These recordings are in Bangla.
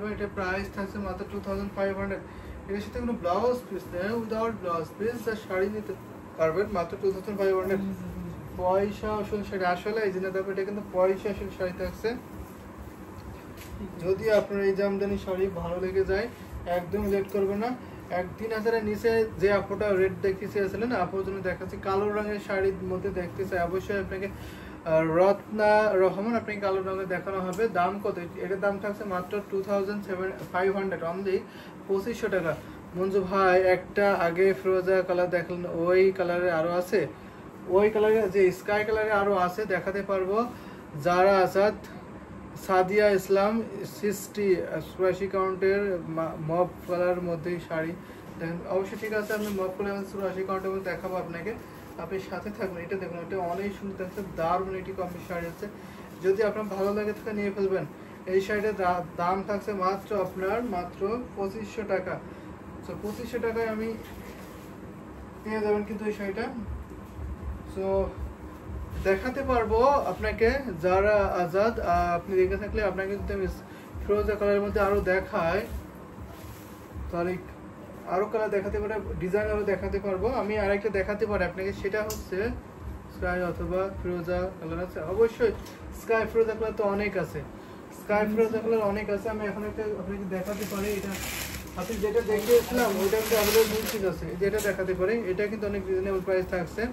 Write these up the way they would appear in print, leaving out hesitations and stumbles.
পারবেন। এটা প্রাইস থাকছে মাত্র 2500। এর সাথে কোনো ব্লাউজ পিস নেই, উইদাউট ব্লাউজ পিস যা শাড়ি নিতে পারবেন মাত্র 2500। পয়সা আসল শাড়ি, আসলে এই জন্য তারপর এটা কিন্তু পয়সা আসল শাড়ি থাকছে। যদি আপনার এই জামদানি শাড়ি ভালো লেগে যায় একদম লেট করবে না। 3000-এর নিচে যে আপুটা রেড দেখিয়েছিলেন আপুর জন্য দেখাচ্ছি কালো রঙের শাড়ির মধ্যে দেখতে চাই, অবশ্যই আপনাকে রত্না রহমান আপনাকে কালো রঙের দেখানো হবে। দাম কত? এটার দাম থাকছে মাত্র 2500 অনলি 2500 টাকা। মঞ্জু ভাই একটা আগে ফিরোজা কালার দেখলেন, ওই কালারে আরো আছে, ওই কালারে যে স্কাই কালারে আরো আছে দেখাতে পারবো। যারা আজাদ, সাদিয়া ইসলাম 60 কাউন্টের মব কালার মধ্যে শাড়ি দেখেন, অবশ্যই ঠিক আছে আমি মব কালার 80 কাউন্টের মধ্যে দেখাবো আপনাকে, আপনি সাথে থাকবেন। এটা দেখুন, এটা অনেক সুন্দর দেখতে, দারুণ এটি কম্বি শাড়ি আছে। যদি আপনার ভালো লাগে তাহলে নিয়ে ফেলবেন। এই শাড়িটার দাম থাকছে মাত্র আপনার মাত্র 2500 টাকা। তো 2500 টাকায় আমি পেয়ে যাবেন কিন্তু এই শাড়িটা। সো দেখাতে পারবো আপনাকে যারা আজাদ, আপনি দেখে থাকলে আপনাকে যদি আমি ফিরোজা কালারের মধ্যে আরো দেখাই তাহলে আরো কালার দেখাতে পারে, ডিজাইন আরো দেখাতে পারবো। আমি আরেকটা দেখাতে পারি আপনাকে, সেটা হচ্ছে স্কাই অথবা ফিরোজা কালার আছে। অবশ্যই স্কাই ফিরোজা কালার তো অনেক আছে, স্কাই ফিরোজা কালার অনেক আছে। আমি এখন একটা আপনাকে দেখাতে পারি, এটা আপনি যেটা দেখিয়েছিলাম ওইটা কিন্তু অ্যাভেলেবল ঠিক আছে, যেটা দেখাতে পারি। এটা কিন্তু অনেক রিজনেবল প্রাইস থাকছে,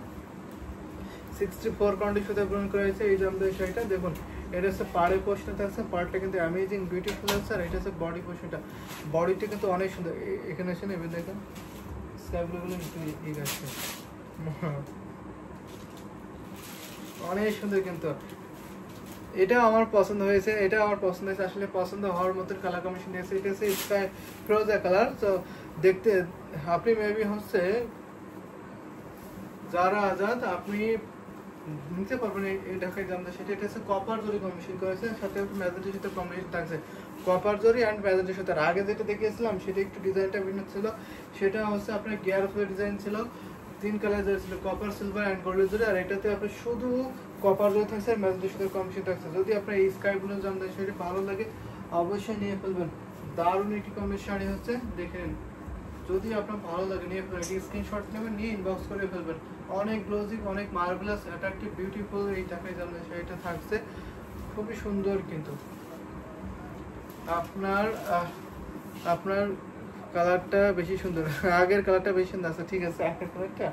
64 কাউন্টের সাথে পূরণ করা হয়েছে এই জামদানি শাড়িটা। দেখুন এটা হচ্ছে পাড়ের পোর্শনটা থাকছে, পাড়টা কিন্তু অ্যামেজিং বিউটিফুল আছে। আর এটা হচ্ছে বডি পোর্শনটা, বডিটা কিন্তু অনেক সুন্দর। এখানে এসে নেবেন, দেখুন স্কাইগুলো ঠিক আছে, অনেক সুন্দর কিন্তু। এটা আমার পছন্দ হয়েছে, এটা আমার পছন্দ হয়েছে, আসলে পছন্দ হওয়ার মতো কালার কম্বিনেশন দিয়েছে। এটা হচ্ছে স্কাই ফিরোজা কালার। তো দেখতে আপনি মেবি হচ্ছে যারা আজাদ আপনি নিতে পারবেন এই ঢাকায় জামদানি সেটা। এটা হচ্ছে কপার জরি কম্বিনেশন করেছে, সাথে ম্যাজেন্টের সাথে কম্বিনেশন থাকছে কপার জরি অ্যান্ড ম্যাজেন্টের সাথে। আগে যেটা দেখিয়েছিলাম সেটা একটু ডিজাইনটা ভিন্ন ছিল, সেটা হচ্ছে আপনার গিয়ার ফুলের ডিজাইন ছিল, 3 কালার জরি ছিল, কপার সিলভার অ্যান্ড গোল্ডের জরি। আর এটাতে আপনার শুধু কপার জরি থাকছে আর ম্যাজেন্টের সাথে কম্বিনেশন থাকছে। যদি আপনার এই স্কাই ব্লু জামদানি সেটা ভালো লাগে অবশ্যই নিয়ে ফেলবেন, দারুণ একটি কম্বিনেশন শাড়ি হচ্ছে, দেখে নিন। যদি আপনার ভালো লাগে নিয়ে ফেলবেন, স্ক্রিনশট নেবেন, নিয়ে ইনবক্স করে ফেলবেন। অনেক গ্লোজি, অনেক মার্ভেলাস, অ্যাট্রাকটিভ, বিউটিফুল এই ঢাকাই জামদানি শাড়িটা থাকছে, খুবই সুন্দর কিন্তু। আপনার আপনার কালারটা বেশি সুন্দর, আগের কালারটা বেশি সুন্দর আছে, ঠিক আছে। আগের কালারটা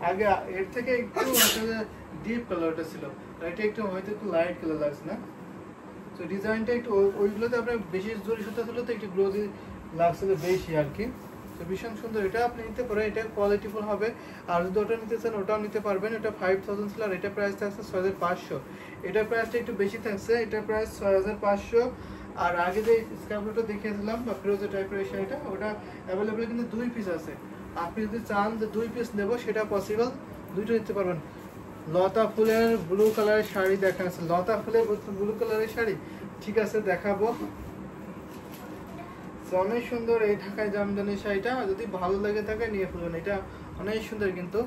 আগে এর থেকে একটু ডিপ কালারটা ছিল, এটা একটু হয়তো একটু লাইট কালার লাগছে না। তো ডিজাইনটা একটু ওইগুলোতে আপনার বেশি জরি সুতা ছিল তো একটু গ্লোজি লাগছিল বেশি আর কি। তো ভীষণ সুন্দর, এটা আপনি নিতে পারেন, এটা কোয়ালিটিফুল হবে। আর যদি ওটা নিতে চান ওটাও নিতে পারবেন। এটা 5000 ছিল আর এটা প্রাইস থাকছে 6500। এটার প্রাইসটা একটু বেশি থাকছে, এটার প্রাইস 6500। আর আগে যে স্কার্ফটা দেখিয়েছিলাম বা ফিরোজা টাইপের এই শাড়িটা, ওটা অ্যাভেলেবেল কিন্তু 2 পিস আছে। আপনি যদি চান যে 2 পিস নেবো সেটা পসিবল, দুটো নিতে পারবেন। লতা ফুলের ব্লু কালারের শাড়ি দেখা আছে, লতা ফুলের ব্লু কালারের শাড়ি, ঠিক আছে দেখাবো। অনেক সুন্দর এই ঢাকায় জামদানি শাড়িটা, যদি ভালো লাগে থাকে নিয়ে ফেলবেন। এটা অনেক সুন্দর কিন্তু,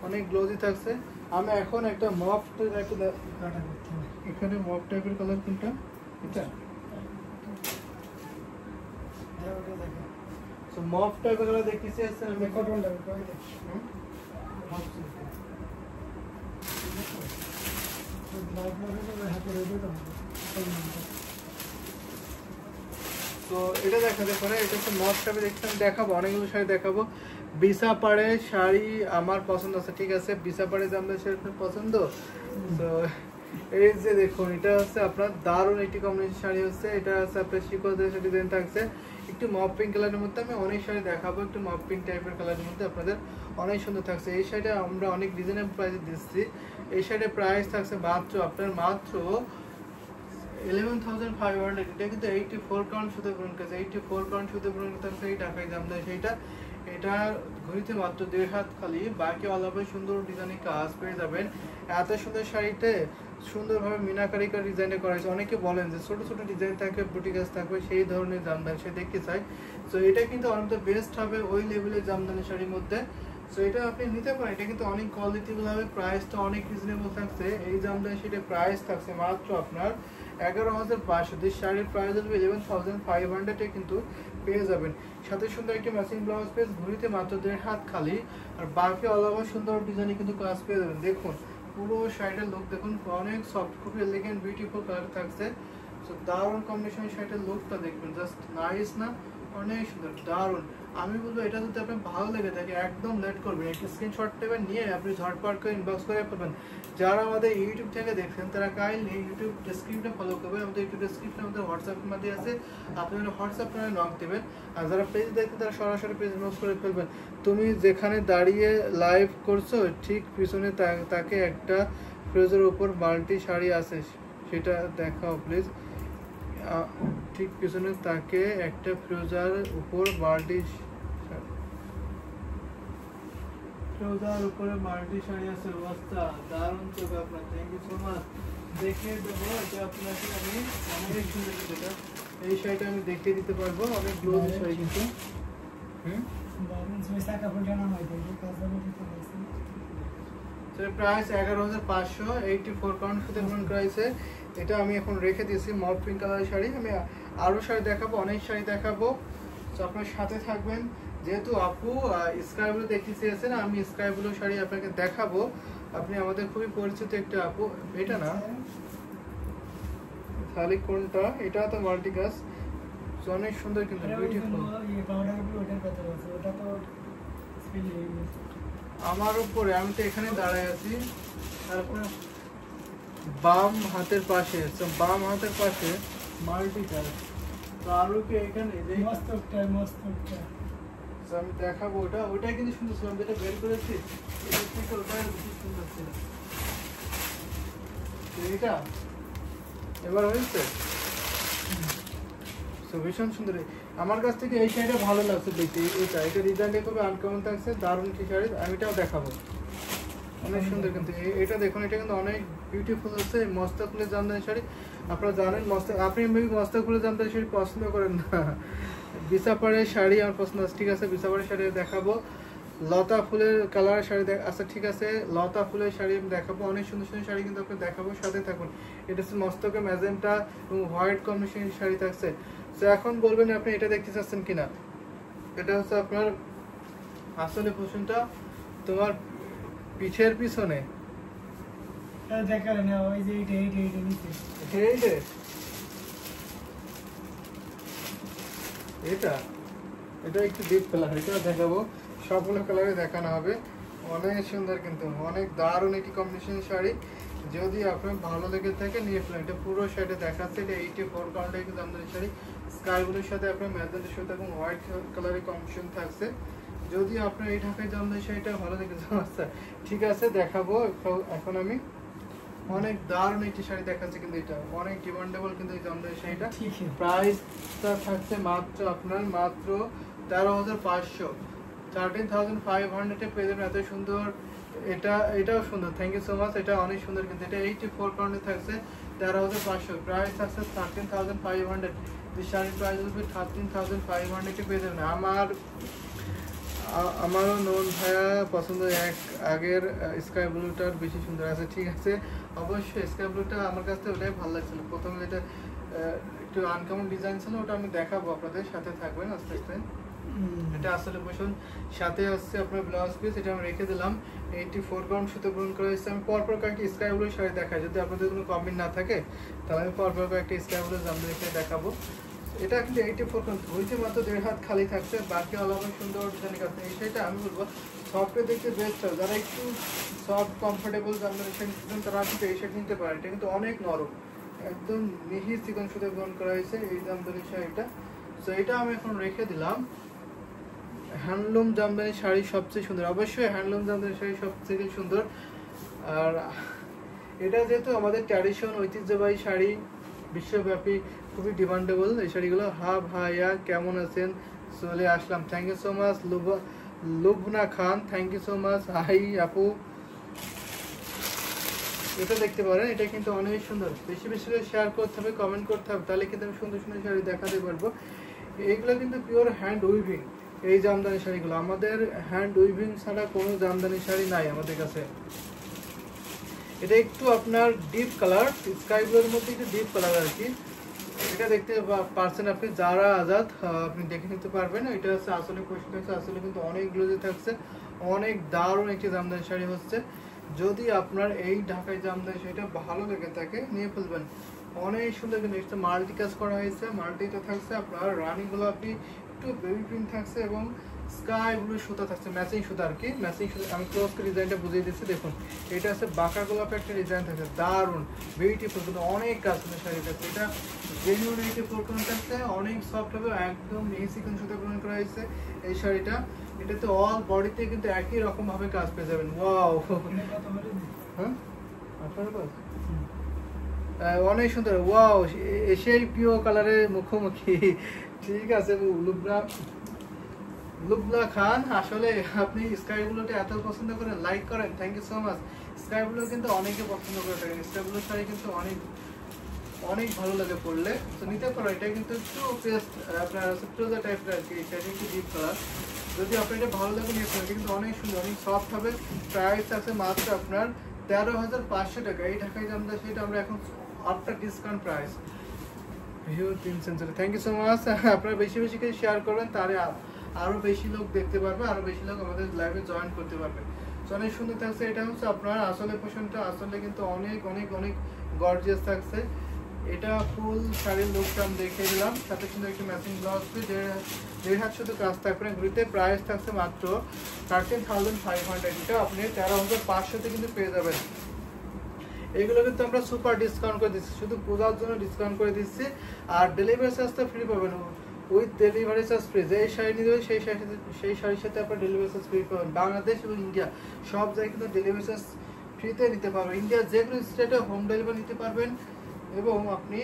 অনেক গ্লোজি থাকছে। আমি এখন একটা মফ টাইপের, এখানে মফ টাইপের কালার কোনটা, এটা মফ টাইপের কালার দেখিয়েছি আমি কটনটা। তো এটা দেখাতে পারে, এটা হচ্ছে মফ টাইপের, দেখতে দেখাবো অনেকগুলো শাড়ি দেখাবো। বিসা পাড়ের শাড়ি আমার পছন্দ আছে, ঠিক আছে, বিসা পাড়ে জামদানি শাড়ি পছন্দ। তো এই যে দেখুন, এটা হচ্ছে আপনার দারুণ একটি কম্বিনেশন শাড়ি হচ্ছে, এটা হচ্ছে আপনার শিকড়দের সাথে ডিজাইন থাকছে একটু মফ পিঙ্ক কালারের মধ্যে। আমি অনেক শাড়ি দেখাবো একটু মফ পিঙ্ক টাইপের কালারের মধ্যে, আপনাদের অনেক সুন্দর থাকছে। এই শাড়িটা আমরা অনেক রিজনেবল প্রাইসে দিচ্ছি। এই শাড়ির প্রাইস থাকছে মাত্র আপনার মাত্র 11500। এটা কিন্তু 84 কাউন্ট শুধু পূরণ করেছে, 84 কাউন্ট শুধু পূরণ করতে এই ঢাকাই জামদানি সেইটা। এটা ঘড়িতে মাত্র 1.5 হাত খালি, বাকি অলাভে সুন্দর ডিজাইনের কাজ পেয়ে যাবেন। এত সুন্দর শাড়িতে সুন্দরভাবে মিনাকারি করে ডিজাইনটা করা হয়েছে। অনেকে বলেন যে ছোট ছোট ডিজাইন থাকবে, বুটি কাজ থাকবে, সেই ধরনের জামদানি শাড়ি দেখতে চাই। তো এটা কিন্তু অনেক বেস্ট হবে ওই লেভেলের জামদানি শাড়ির মধ্যে। সো এটা আপনি নিতে পারেন, এটা কিন্তু অনেক কোয়ালিটিফুল হবে, প্রাইসটা অনেক রিজনেবল থাকছে। এই জামদানি শাড়ির প্রাইস থাকছে মাত্র আপনার 11,500। দিস শাড়ির প্রাইস আসবে 11,500 কিন্তু পেয়ে যাবেন। সাথে সুন্দর একটি ম্যাচিং ব্লাউজ পিস, ঘুরিতে মাত্র 1.5 হাত খালি, আর বাকি অল ওভার সুন্দর ডিজাইনে কিন্তু কাজ পেয়ে যাবেন। দেখুন পুরো শাড়িটার লুক দেখুন, অনেক সফট, খুব এলিগেন্ট বিউটিফুল কালার থাকছে। সো দারুণ কম্বিনেশনের শাড়িটার লুকটা দেখবেন, জাস্ট নাইস না, অনেক সুন্দর, দারুণ। আমি বলবো এটা যদি আপনার ভালো লেগে থাকে একদম লেট করবেন, একটা স্ক্রিনশট নেবেন, নিয়ে আপনি ঝটপট করে ইনবক্স করে পাবেন। যারা আমাদের ইউটিউব থেকে দেখছেন তারা কাইন্ডলি ইউটিউব ডেসক্রিপশনটা ফলো করবেন, আমাদের ইউটিউব ডেসক্রিপশন আমাদের হোয়াটসঅ্যাপের মধ্যে আছে, আপনারা হোয়াটসঅ্যাপ নামে নক দেবেন। আর যারা পেজ দেখছেন তারা সরাসরি পেজ ইনবক্স করে ফেলবেন। তুমি যেখানে দাঁড়িয়ে লাইভ করছো ঠিক পিছনে তাকে একটা ফ্রোজের উপর মাল্টি শাড়ি আছে, সেটা দেখাও প্লিজ। ঠিক পিছনে তাকে একটা ফ্রোজার উপর মাল্টি উপরে মাল্টি শাড়ি আছে, অবস্থা দারুণ চোখ আপনার। Thank you so much. দেখে দেবো এটা আপনাকে আমি, অনেক সুন্দর যেটা এই শাড়িটা আমি দেখিয়ে দিতে পারবো, অনেক গ্লোজি শাড়ি কিন্তু। প্রাইস 11,500, 84 পাউন্ড সুতে গ্রহণ করাইছে। এটা আমি এখন রেখে দিয়েছি মড পিঙ্ক কালারের শাড়ি। আমি আরো শাড়ি দেখাবো, অনেক শাড়ি দেখাবো, তো আপনার সাথে থাকবেন। যেহেতু আপু স্কাই ব্লু দেখতে চেয়েছেন, আমি স্কাই ব্লু শাড়ি আপনাকে দেখাবো। আপনি আমাদের খুবই পরিচিত একটা আপু, এটা না তাহলে কোনটা, এটা তো মাল্টিকাস, অনেক সুন্দর কিন্তু বিউটিফুল। আমার উপরে, আমি তো এখানে দাঁড়ায় আছি, তারপরে বাম হাতের পাশে, বাম হাতের পাশে মাল্টিকাস, তো আরো কি এখানে আমি দেখাবো। ওটাই কিন্তু সুন্দর ছিল, যেটা বের করেছি ওটাই বেশি সুন্দর ছিল। এটা এবার হয়েছে ভীষণ সুন্দর। আমার কাছ থেকে এই শাড়িটা ভালো লাগছে দেখতে, এটা ডিজাইনটা খুবই আনকমন থাকছে, দারুণ কি শাড়ি, আমি এটাও দেখাবো, অনেক সুন্দর কিন্তু। এটা দেখুন, এটা কিন্তু অনেক বিউটিফুল হচ্ছে, মস্তা ফুলের জামদানি শাড়ি। আপনারা জানেন আপনি মস্তা ফুলের জামদানি শাড়ি পছন্দ করেন না, বিছাপাড়ের শাড়ি আমার পছন্দ আছে, ঠিক আছে বিছাপাড়ের শাড়ি দেখাবো। লতা ফুলের কালার শাড়ি আচ্ছা ঠিক আছে, লতা ফুলের শাড়ি আমি দেখাবো, অনেক সুন্দর সুন্দর শাড়ি কিন্তু আপনাকে দেখাবো, সাথে থাকুন। এটা হচ্ছে মস্তকে ম্যাজেন্টা এবং হোয়াইট কম্বিনেশনের শাড়ি থাকছে। তো এখন বলবেন আপনি এটা দেখতে চাচ্ছেন কিনা। এটা হচ্ছে আপনার আসলে পোষণটা তোমার পিঠের পিছনে এটা এটা একটু ডিপ কালার, এটা দেখাবো, সবগুলো কালারে দেখানো হবে, অনেক সুন্দর কিন্তু, অনেক দারুণ একটি কম্বিনেশন শাড়ি। যদি আপনার ভালো লেগে থাকে নিয়ে ফেলেন। এটা পুরো শাড়িটা দেখাচ্ছে, এটা 84 কাউন্টের কিন্তু জামদানি শাড়ি, স্কাই ব্লুর সাথে আপনার ম্যাজেন্টার সাথে এবং হোয়াইট কালারের কম্বিনেশন থাকছে। যদি আপনার এই ঢাকায় জামদানি শাড়িটা ভালো লেগে যাচ্ছে, ঠিক আছে দেখাবো। এখন আমি অনেক দারুণ একটি শাড়ি দেখাচ্ছে, কিন্তু এটা অনেক ডিমান্ডেবল কিন্তু এই জামদানি শাড়িটা। প্রাইসটা থাকছে মাত্র আপনার 13,500, 13,500 পেয়ে যাবেন। এত সুন্দর, এটাও সুন্দর, থ্যাংক ইউ সো মাচ। এটা অনেক সুন্দর কিন্তু, এটা 84 পাউন্ডে থাকছে, 13,500, প্রাইস থাকছে 13,500। এই শাড়ির প্রাইস হবে 13,500 পেয়ে যাবেন। আমারও নন ভাইয়া পছন্দ, আগের স্কাই ব্লুটার বেশি সুন্দর আছে, ঠিক আছে অবশ্যই স্কাই ব্লুটা আমার কাছে ওটাই ভালো লাগছিল। প্রথমে যেটা একটু আনকমন ডিজাইন ছিল ওটা আমি দেখাবো, আপনাদের সাথে থাকবেন আস্তে আস্তে। এটা আসলে পোষণ, সাথে হচ্ছে আপনার ব্লাউজ পিস, এটা আমি রেখে দিলাম। 84 পাউন্ড সুতো গ্রহণ করা হয়েছে। আমি পরপর কয়েকটি স্কাই ব্লু শাড়ি দেখাই, যদি আপনাদের কোনো কমেন্ট না থাকে তাহলে আমি পরপর কয়েকটি স্কাই ব্লু জামদানি শাড়ি দেখাবো। এটা কিন্তু 84 পাউন্ড, হইতে মাত্র 1.5 হাত খালি থাকছে, বাকি আলাদা সুন্দর ডিজাইন আছে। এই শাড়িটা আমি বলবো সফটওয়্যার দেখতে বেস্ট হয়, যারা একটু সফট কমফোর্টেবল জামদানি শাড়ি নিতেন তারা কিন্তু এই শাড়ি নিতে পারে। এটা কিন্তু অনেক নরম, একদম মিহি চিকন সুতো গ্রহণ করা হয়েছে এই জামদানি শাড়িটা। তো এটা আমি এখন রেখে দিলাম। হ্যান্ডলুম জামদানি শাড়ি সবচেয়ে সুন্দর, অবশ্যই হ্যান্ডলুম জামদানি শাড়ি সবথেকে সুন্দর। আর এটা যেহেতু আমাদের ট্র্যাডিশন ঐতিহ্যবাহী শাড়ি, বিশ্বব্যাপী খুবই ডিমান্ডেবল এই শাড়িগুলো। ভাইয়া কেমন আছেন, চলে আসলাম, thank you so much. Lubna Khan, thank you so much. Hi আপু, এটা দেখতে পারেন, এটা কিন্তু অনেক সুন্দর। বেশি বেশি করে শেয়ার করতে হবে, কমেন্ট করতে হবে, তাহলে কিন্তু আমি সুন্দর সুন্দর শাড়ি দেখাতে পারবো। এইগুলো কিন্তু পিওর হ্যান্ড উইভিং, এই জামদানি শাড়িগুলো আমাদের হ্যান্ড উইভিং ছাড়া কোনো জামদানি শাড়ি নাই আমাদের কাছে। এটা একটু আপনার ডিপ কালার, স্কাই ব্লুর মধ্যে একটু ডিপ কালার আর কি। এটা দেখতে পারছেন আপনি, যারা আজাদ আপনি দেখে নিতে পারবেন। এটা হচ্ছে আসলে কোশ্চেন থাকছে, আসলে কিন্তু অনেক গ্লোজি থাকছে, অনেক দারুণ একটি জামদানি শাড়ি হচ্ছে। যদি আপনার এই ঢাকায় জামদানি শাড়িটা ভালো লেগে থাকে নিয়ে ফেলবেন। অনেক সুন্দর কিন্তু এটা মাল্টি কাজ করা হয়েছে, মাল্টিটা থাকছে আপনার রানী গোলাপি, একটু বেবি পিঙ্ক থাকছে এবং স্কাই ব্লু সুতা থাকছে, ম্যাচিং সুতা আর কি, ম্যাচিং সুতা। আমি ক্লোজ করে ডিজাইনটা বুঝিয়ে দিচ্ছি, দেখুন এটা আছে বাঁকা গোলাপে একটা ডিজাইন থাকছে, দারুণ বিউটিফুল, কিন্তু অনেক কাজ কিন্তু শাড়ি থাকছে। এটা জেনুইন এইটি ফোরকন থাকছে, অনেক সফট হবে, একদম মিহি সুতা গ্রহণ করা হয়েছে এই শাড়িটা। এটাতে অল বডিতে কিন্তু একই রকম ভাবে কাজ পেয়ে যাবেন। ওয়াও, হ্যাঁ অনেক সুন্দর। ওয়াও, সেই পিও কালারের মুখোমুখি, ঠিক আছে লুবলা খান, আসলে আপনি স্কাই ব্লুটা এত পছন্দ করেন, লাইক করেন, thank you so much. Sky blue কিন্তু অনেকে পছন্দ করে থাকেন, স্কাই ব্লু শাড়ি কিন্তু অনেক অনেক ভালো লাগে পরলে, তো নিতে পারো। এটা কিন্তু একটু পেস্ট আপনার ট্রোজা টাইপের আর কি, এটা কিন্তু ডিপ কালার। যদি আপনার এটা ভালো লাগে নিয়ে ফেলেন, কিন্তু অনেক সুন্দর, অনেক সফট হবে। প্রাইস আছে মাত্র আপনার 13,500 টাকা। এই ঢাকায় জামদানি সেটা আমরা এখন আফটার ডিসকাউন্ট প্রাইস ভিউ 3 সেঞ্চুরি। Thank you so much. আপনারা বেশি বেশি করে শেয়ার করবেন, তাহলে আরো বেশি লোক দেখতে পারবে, আরো বেশি লোক আমাদের লাইভে জয়েন করতে পারবে। তো অনেক সুন্দর থাকছে। এটা হচ্ছে আপনার আসলে পোশনটা, আসলে কিন্তু অনেক অনেক অনেক গর্জিয়াস থাকছে। এটা ফুল শাড়ির লুকটা আমি দেখিয়ে দিলাম, সাথে সুন্দর একটি ম্যাচিং ব্লাউজ, দেড় হাত শুধু কাজ থাকবে ঘুরিতে। প্রাইস থাকছে মাত্র 13,500। এটা আপনি 13,500 কিন্তু পেয়ে যাবেন। এগুলো কিন্তু আমরা সুপার ডিসকাউন্ট করে দিচ্ছি, শুধু পূজার জন্য ডিসকাউন্ট করে দিচ্ছি। আর ডেলিভারি চার্জটা ফ্রি পাবেন, উইথ ডেলিভারি চার্জ ফ্রি। যেই শাড়ি নিয়ে দেবে সেই শাড়ির সাথে আপনার ডেলিভারি চার্জ ফ্রি পাবেন। বাংলাদেশ এবং ইন্ডিয়া সব জায়গায় কিন্তু ডেলিভারি চার্জ ফ্রিতে নিতে পারবেন। ইন্ডিয়ার যে কোনো স্টেটে হোম ডেলিভারি নিতে পারবেন এবং আপনি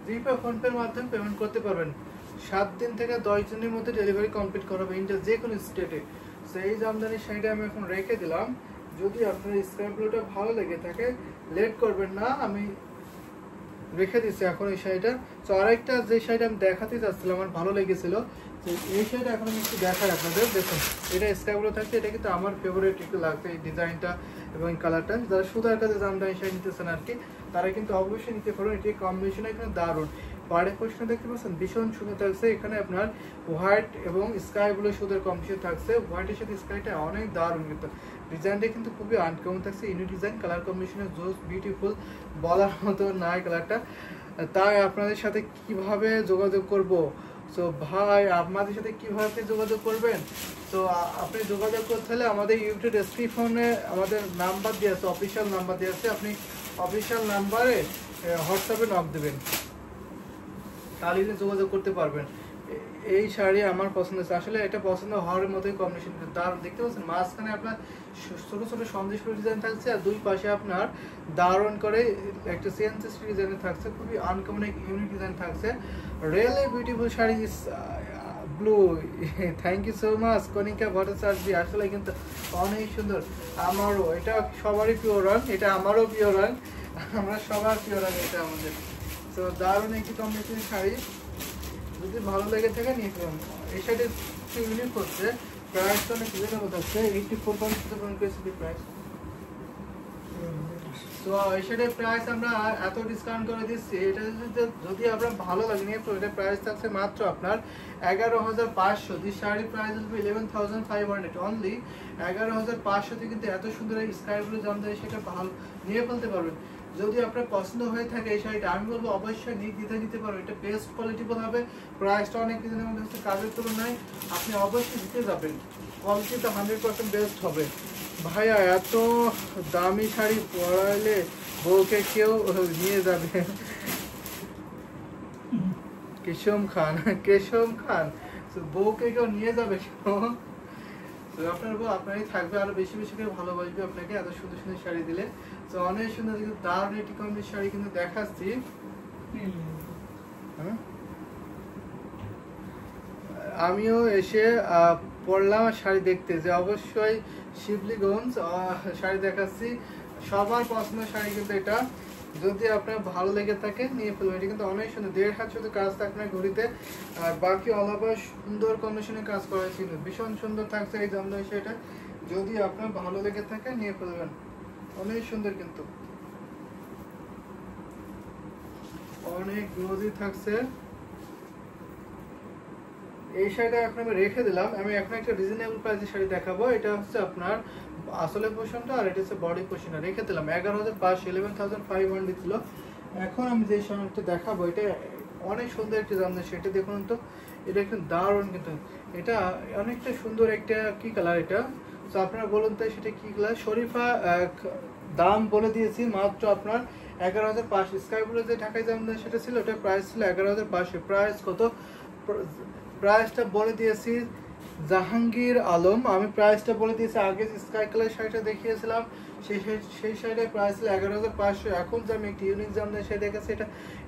জিপে ফোনপের মাধ্যমে পেমেন্ট করতে পারবেন। 7 দিন থেকে 10 দিনের মধ্যে ডেলিভারি কমপ্লিট করা হবে ইন্ডিয়ার যে কোনো স্টেটে। সো এই জামদানি শাড়িটা আমি এখন রেখে দিলাম। যদি আপনার স্কাই ব্লুটা ভালো লেগে থাকে লেট করবেন না, আমি রেখে দিচ্ছি এখন এই শাড়িটা। তো আরেকটা যে শাড়িটা আমি দেখাতে চাচ্ছিলাম, আমার ভালো লেগেছিল, তো এই শাড়িটা এখন আমি একটু দেখাই আপনাদের। দেখুন এটা স্কাই ব্লু থাকছে, এটা কিন্তু আমার ফেভারিট একটু লাগছে এই ডিজাইনটা এবং এই কালারটা। যারা সুতার কাছে জামদানি শাড়ি নিতেছেন আর কি, তারা কিন্তু অবশ্যই নিতে পারবেন। এটি কম্বিনেশন এখানে দারুণ। পাড়ে পোর্শন দেখতে পাচ্ছেন ভীষণ সুন্দর থাকছে। এখানে আপনার হোয়াইট এবং স্কাই ব্লু সুতার কম্বিনেশন থাকছে, হোয়াইটের সাথে স্কাইটা অনেক দারুণ। কিন্তু ডিজাইনটা কিন্তু খুবই আনকমন থাকছে, ইউনিক ডিজাইন, কালার কম্বিনেশনের জোস বিউটিফুল, বলার মতো নয় কালারটা। তাই আপনাদের সাথে কিভাবে যোগাযোগ করব? তো ভাই আপনাদের সাথে কিভাবে যোগাযোগ করবেন? তো আপনি যোগাযোগ করতে হলে আমাদের ইউটিউব ডেসক্রিপশনে আমাদের নাম্বার দেওয়া আছে, অফিসিয়াল নাম্বার দেওয়া আছে। আপনি অফিসিয়াল নাম্বারে হোয়াটসঅ্যাপে নক দেবেন, তাহলে যোগাযোগ করতে পারবেন। এই শাড়ি আমার পছন্দ হয়েছে, আসলে এটা পছন্দ হওয়ার মতোই কম্বিনেশন, দারুণ দেখতে পাচ্ছেন। মাঝখানে আপনার ছোট ছোট সন্দেশ ডিজাইন থাকছে, আর দুই পাশে আপনার দারুণ করে একটা সিএনসি ডিজাইন থাকছে, খুবই আনকমন ইউনিক ডিজাইন থাকছে। Really beautiful sari blue. Thank you so much Konika Bhattacharya, আসলে কিন্তু অনেক সুন্দর। আমারও এটা সবারই প্রিয় রং, এটা আমারও প্রিয় রং, আমরা সবার প্রিয় রং এটা আমাদের। তো দারুণ একটি কম্বিনেশন শাড়ি, যদি ভালো লেগে থাকে নিয়ে ফেলুন। এই শাড়ির একটু ইউনিক হচ্ছে, প্রাইসটা অনেক রিজনেবল থাকছে, 84.7 প্রাইস। তো এই শাড়ির প্রাইস আমরা এত ডিসকাউন্ট করে দিচ্ছি, এটা যদি আপনার ভালো লাগে নিয়ে ফেলুন। এটা প্রাইস থাকছে মাত্র আপনার 11,500। দিস শাড়ির প্রাইস হবে 11,500 অনলি। 11,500 কিন্তু এত সুন্দর এই স্কাই ব্লু জামদানি সেটা ভালো নিয়ে ফেলতে পারবেন। যদি আপনার পছন্দ হয়ে থাকে এই শাড়িটা, আমি বলবো অবশ্যই নির্দ্বিধায় নিতে পারবেন। এটা বেস্ট কোয়ালিটিবল হবে, প্রাইসটা অনেক কিছুর মধ্যে হচ্ছে, কাজের তুলনায় আপনি অবশ্যই দিতে যাবেন, কোয়ালিটি তো 100% বেস্ট হবে। ভাইয়া এত দামি শাড়ি পরাইলে বউকে কেউ নিয়ে যাবে। কেশম খান বউকে কেউ নিয়ে যাবে? আপনার বউ আপনারই থাকবে, আরো বেশি বেশি করে ভালোবাসবে আপনাকে এত সুন্দর সুন্দর শাড়ি দিলে। তো অনেক সুন্দর দারুণ একটি কম্বিনেশন শাড়ি কিন্তু দেখাচ্ছি। আমিও এসে পরলাম শাড়ি দেখতে, যে অবশ্যই শিবলিগঞ্জ শাড়ি দেখাচ্ছি, সবার পছন্দের শাড়ি কিন্তু এটা। যদি আপনার ভালো লেগে থাকে নিয়ে ফেলবেন। এটা কিন্তু অনেক সুন্দর, 1.5 হাত শুধু কাজ থাকবে না ঘড়িতে, আর বাকি অল ওভার সুন্দর কন্ডিশনে কাজ করা ছিল। ভীষণ সুন্দর থাকছে এই জামদানি শাড়িটা, যদি আপনার ভালো লেগে থাকে নিয়ে ফেলবেন। অনেক সুন্দর, কিন্তু অনেক গ্লোজি থাকছে। এই শাড়িটা এখন আমি রেখে দিলাম। আমি এখন একটা রিজনেবল প্রাইসের শাড়ি দেখাবো। এটা হচ্ছে আপনার আসলে পোর্শনটা, আর এটা হচ্ছে বডি পোর্শনটা। রেখে দিলাম 11,500, 11,500 ছিল। এখন আমি যে শাড়িটা দেখাবো এটা অনেক সুন্দর একটা জামদানি শাড়ি। দেখুন তো, এটা একটু দারুণ, কিন্তু এটা অনেকটা সুন্দর একটা কি কালার এটা, তো আপনারা বলুন তো সেটা কি কালার। শরীফা দাম বলে দিয়েছি মাত্র আপনার 11,500। স্কাই ব্লু যে ঢাকায় জামদানি সেটা ছিল, ওটা প্রাইস ছিল 11,500। প্রাইস কত, প্রাইসটা বলে দিয়েছি জাহাঙ্গীর আলম। আমি প্রাইসটা বলে দিয়েছি আগে যে স্কাই কালার শাড়িটা দেখিয়েছিলাম সেই শাড়িটার প্রাইস ছিল 11,500। এখন যে আমি একটি ইউনিক জামদানি শাড়ি দেখেছি,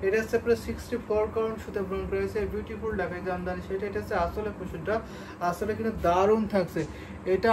এটা হচ্ছে প্রায় 64 কারণ সুতো ব্রন করেছে, বিউটিফুল ঢাকায় জামদানি শাড়িটা। এটা হচ্ছে আসলে পোশাকটা, আসলে কিন্তু দারুণ থাকছে এটা।